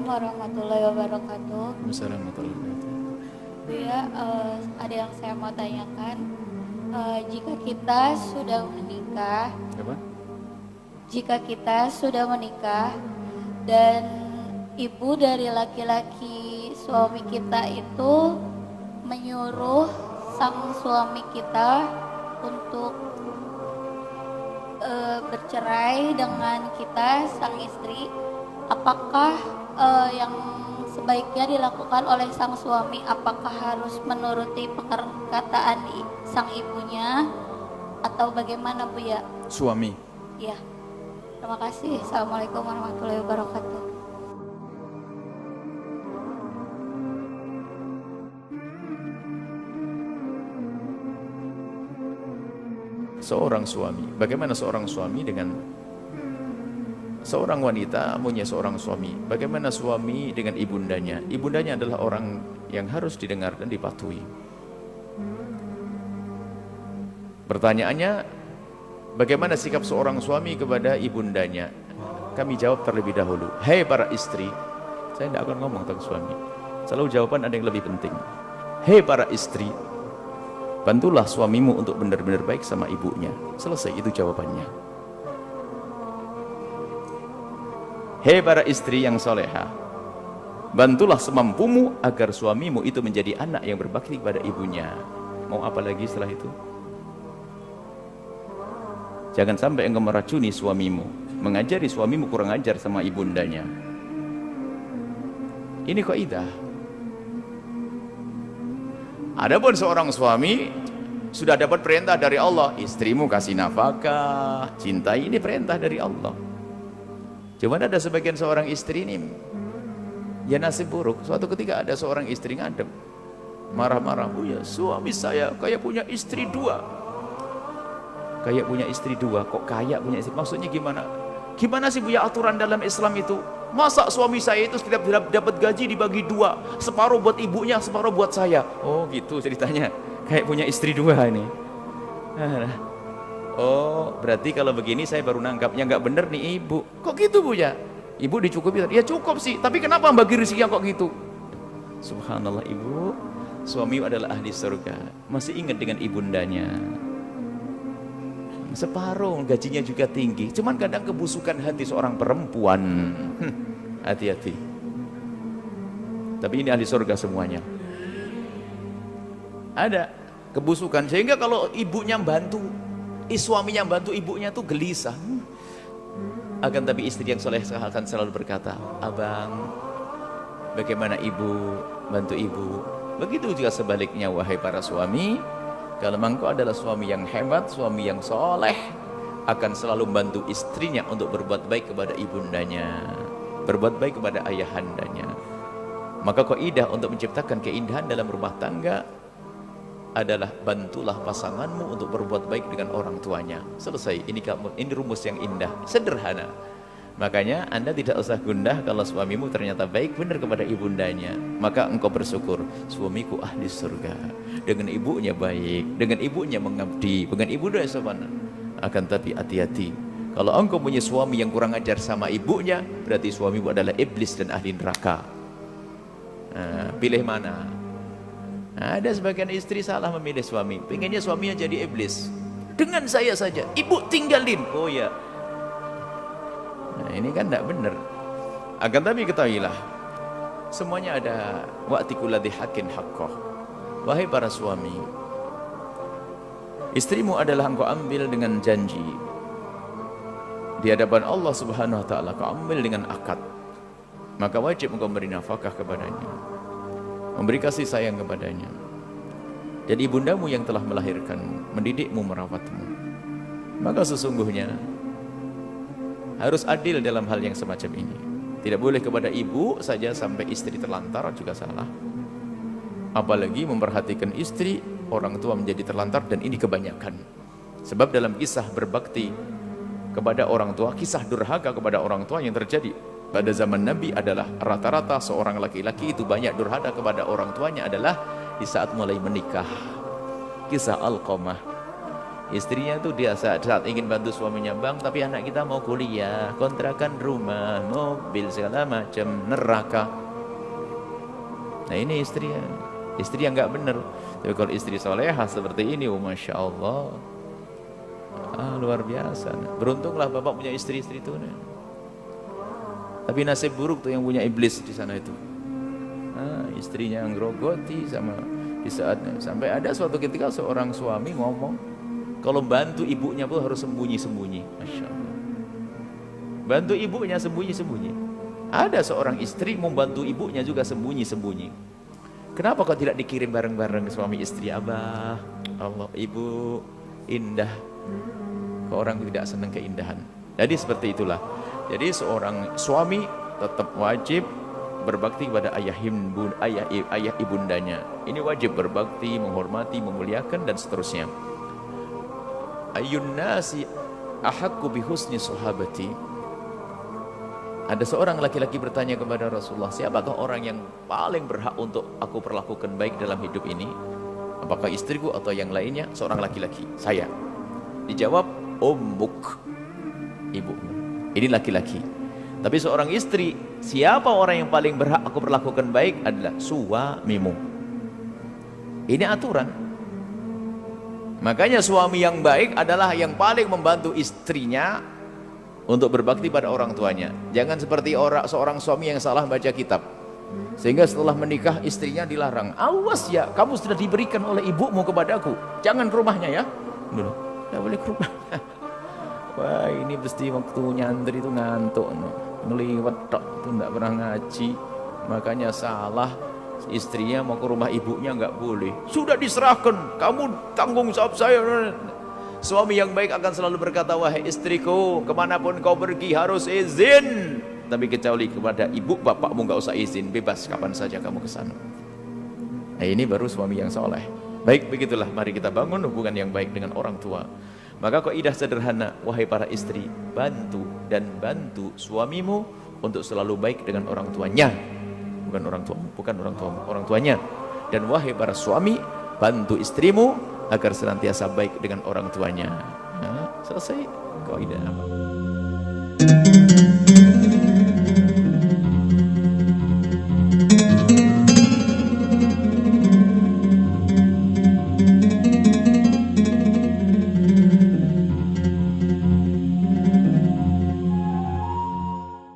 warahmatullahi wabarakatuh. Waalaikumsalam warahmatullahi wabarakatuh. Bu ya, ada yang saya mau tanyakan. Jika kita sudah menikah, Apa? jika kita sudah menikah dan ibu dari laki-laki suami kita itu menyuruh sang suami kita untuk bercerai dengan kita, sang istri, apakah yang sebaiknya dilakukan oleh sang suami? Apakah harus menuruti perkataan sang ibunya atau bagaimana Bu ya? Suami. Ya, terima kasih. Assalamualaikum warahmatullahi wabarakatuh. Seorang suami, bagaimana seorang suami dengan seorang wanita punya seorang suami? Bagaimana suami dengan ibundanya? Ibundanya adalah orang yang harus didengar dan dipatuhi. Pertanyaannya, bagaimana sikap seorang suami kepada ibundanya? Kami jawab terlebih dahulu. Hei para istri, saya tidak akan ngomong tentang suami. Selalu jawaban ada yang lebih penting. Hei para istri, bantulah suamimu untuk benar-benar baik sama ibunya. Selesai, itu jawabannya. Hei para istri yang soleha, bantulah semampumu agar suamimu itu menjadi anak yang berbakti kepada ibunya. Mau apa lagi setelah itu? Jangan sampai engkau meracuni suamimu, mengajari suamimu kurang ajar sama ibundanya. Ini kaidah. Adapun seorang suami sudah dapat perintah dari Allah, istrimu kasih nafkah, cintai, ini perintah dari Allah. Cuma ada sebagian seorang istri ini ya nasib buruk. Suatu ketika ada seorang istri ngadep, marah-marah, "Oh ya, suami saya kayak punya istri dua." Kayak punya istri dua, kok kayak punya istri? Maksudnya gimana? Gimana sih punya aturan dalam Islam itu? Masa suami saya itu setiap dapat gaji dibagi dua, separuh buat ibunya, separuh buat saya? Oh gitu ceritanya, kayak punya istri dua ini. Oh berarti kalau begini saya baru nangkapnya nggak bener nih ibu. Kok gitu Bu ya? Ibu dicukupi? Ya cukup sih, tapi kenapa bagi rezeki yang kok gitu? Subhanallah ibu, suami adalah ahli surga, masih ingat dengan ibundanya. Separuh gajinya juga tinggi, cuman kadang kebusukan hati seorang perempuan. Hati-hati. Tapi ini ahli surga semuanya. Ada kebusukan sehingga kalau ibunya bantu, suaminya bantu ibunya tuh gelisah. Akan tapi istri yang soleh akan selalu berkata, "Abang, bagaimana ibu bantu ibu?" Begitu juga sebaliknya wahai para suami. Kalau engkau adalah suami yang hebat, suami yang soleh, akan selalu membantu istrinya untuk berbuat baik kepada ibundanya, berbuat baik kepada ayahandanya. Maka kaidah untuk menciptakan keindahan dalam rumah tangga adalah bantulah pasanganmu untuk berbuat baik dengan orang tuanya. Selesai. Ini rumus yang indah, sederhana. Makanya Anda tidak usah gundah kalau suamimu ternyata baik benar kepada ibundanya. Maka engkau bersyukur, suamiku ahli surga. Dengan ibunya baik, dengan ibunya mengabdi, dengan ibundanya sopan. Akan tapi hati-hati. Kalau engkau punya suami yang kurang ajar sama ibunya, berarti suamimu adalah iblis dan ahli neraka. Pilih mana? Ada sebagian istri salah memilih suami. Pengennya suaminya jadi iblis. Dengan saya saja, ibu tinggalin. Oh ya. Nah, ini kan tidak benar. Akan tapi ketahuilah, semuanya ada wa'tikulladhi haqqin haqqah. Wahai para suami, istrimu adalah engkau ambil dengan janji di hadapan Allah Subhanahu wa taala, kau ambil dengan akad. Maka wajib engkau memberi nafkah kepadanya, memberi kasih sayang kepadanya. Jadi ibundamu yang telah melahirkanmu, mendidikmu, merawatmu. Maka sesungguhnya harus adil dalam hal yang semacam ini. Tidak boleh kepada ibu saja sampai istri terlantar, juga salah. Apalagi memperhatikan istri, orang tua menjadi terlantar, dan ini kebanyakan. Sebab dalam kisah berbakti kepada orang tua, kisah durhaka kepada orang tua yang terjadi pada zaman Nabi adalah rata-rata seorang laki-laki itu banyak durhaka kepada orang tuanya adalah di saat mulai menikah. Kisah Alqamah. Istrinya tuh dia saat ingin bantu suaminya, bang, tapi anak kita mau kuliah, kontrakan rumah, mobil, segala macam, neraka. Nah ini istri yang nggak bener. Tapi kalau istri solehah seperti ini, masya Allah, luar biasa. Beruntunglah bapak punya istri-istri itu. Tapi nasib buruk tuh yang punya iblis di sana itu. Istrinya yang grogoti sama di saat sampai ada suatu ketika seorang suami ngomong, kalau bantu ibunya pun harus sembunyi-sembunyi. Masya Allah. Bantu ibunya sembunyi-sembunyi. Ada seorang istri membantu ibunya juga sembunyi-sembunyi. Kenapa kok tidak dikirim bareng-bareng suami istri? Abah, Allah, ibu indah. Kok orang tidak senang keindahan. Jadi seperti itulah. Jadi seorang suami tetap wajib berbakti kepada ayah ibundanya. Ini wajib berbakti, menghormati, memuliakan dan seterusnya. Ayyun nasi ahaqqu bihusni sahabati. Ada seorang laki-laki bertanya kepada Rasulullah, siapakah orang yang paling berhak untuk aku perlakukan baik dalam hidup ini? Apakah istriku atau yang lainnya? Seorang laki-laki, saya. Dijawab, ummuk, ibumu. Ini laki-laki. Tapi seorang istri, siapa orang yang paling berhak aku perlakukan baik adalah suamimu. Ini aturan. Makanya suami yang baik adalah yang paling membantu istrinya untuk berbakti pada orang tuanya. Jangan seperti seorang suami yang salah baca kitab, sehingga setelah menikah istrinya dilarang, awas ya, kamu sudah diberikan oleh ibumu kepadaku, jangan ke rumahnya ya. Tidak boleh ke rumahnya. Wah, ini pasti waktu nyantri itu ngantuk, ngeliwat tok, itu tidak pernah ngaji. Makanya salah. Istrinya mau ke rumah ibunya nggak boleh. Sudah diserahkan, kamu tanggung jawab saya. Suami yang baik akan selalu berkata, wahai istriku, kemanapun kau pergi harus izin. Tapi kecuali kepada ibu bapakmu nggak usah izin, bebas kapan saja kamu ke sana. Nah ini baru suami yang soleh. Baik, begitulah, mari kita bangun hubungan yang baik dengan orang tua. Maka kaidah sederhana, wahai para istri, bantu suamimu untuk selalu baik dengan orang tuanya. Bukan orang tuanya. Dan wahai para suami, bantu istrimu agar senantiasa baik dengan orang tuanya. Selesai kaidah.